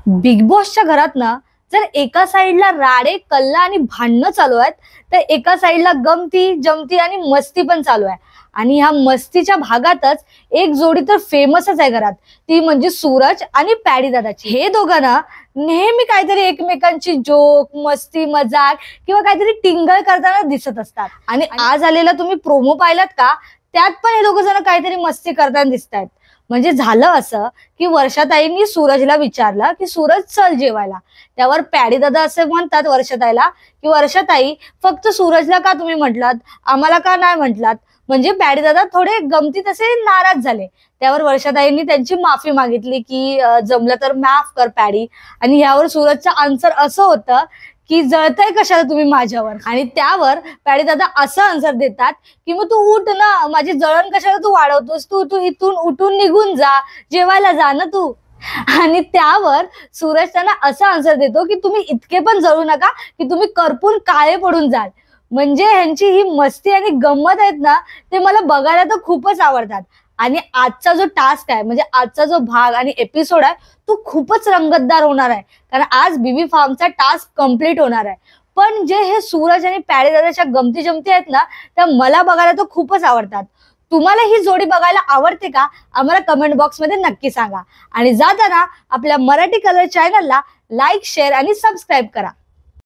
Big बॉसच्या घरात ना जर एका साइडला राडे कल्ला आणि भांडणं चालू आहेत, तर एका साइडला गमती जमती आणि मस्ती पण चालू आहे. आणि ह्या मस्तीच्या भागातच एक जोडी तर फेमसच आहे घरात, ती म्हणजे सूरज आणि पॅडी दादाची. हे दोघं ना नेहमी काहीतरी एकमेकांची जोक मस्ती मजाक किंवा काहीतरी टिंगल करताना दिसत असतात. आणि आज आलेला तुम्ही प्रोमो पाहिलात का, त्यात पण हे दोघं जण काहीतरी मस्ती करताना दिसत आहेत. म्हणजे झालं असं की वर्षाताईंनी सूरजला विचारलं की सूरज चल जेवायला. त्यावर पॅडी दादा असे म्हणतात वर्षाताईला की वर्षाताई, फक्त सूरजला का तुम्ही म्हटलात, आम्हाला का नाही म्हटलात. म्हणजे पॅडी दादा थोडे गमतीत असे नाराज झाले. त्यावर वर्षाताईंनी त्यांची माफी मागितली की जमलं तर माफ कर पॅडी. आणि यावर सूरजचं आन्सर असं होतं की जळतंय कशाला तुम्ही माझ्यावर. आणि त्यावर पॅडी दादा असं आन्सर देतात की मग तू उठ ना, माझी जळण कशाला तू वाढवतोस, तू तू इथून उठून निघून जा, जेवायला जा ना तू. आणि त्यावर सूरज त्यांना असा आन्सर देतो की तुम्ही इतके पण जळू नका की तुम्ही करपून काळे पडून जाल. म्हणजे ह्यांची ही मस्ती आणि गंमत आहेत ना, ते मला बघायला तर खूपच आवडतात. आणि आजचा जो टास्क आहे, म्हणजे आजचा जो भाग आणि एपिसोड आहे, तो खूपच रंगतदार होणार आहे. कारण आज बीबी फार्मचा टास्क कम्प्लीट होणार आहे. पण जे हे सूरज आणि पॅडी दादाच्या गमती जमती आहेत ना, त्या मला बघायला तर खूपच आवडतात. तुम्हाला ही जोडी बघायला आवडते का, आम्हाला कमेंट बॉक्समध्ये नक्की सांगा. आणि जाताना आपल्या मराठी कलर चॅनलला लाईक शेअर आणि सबस्क्राईब करा.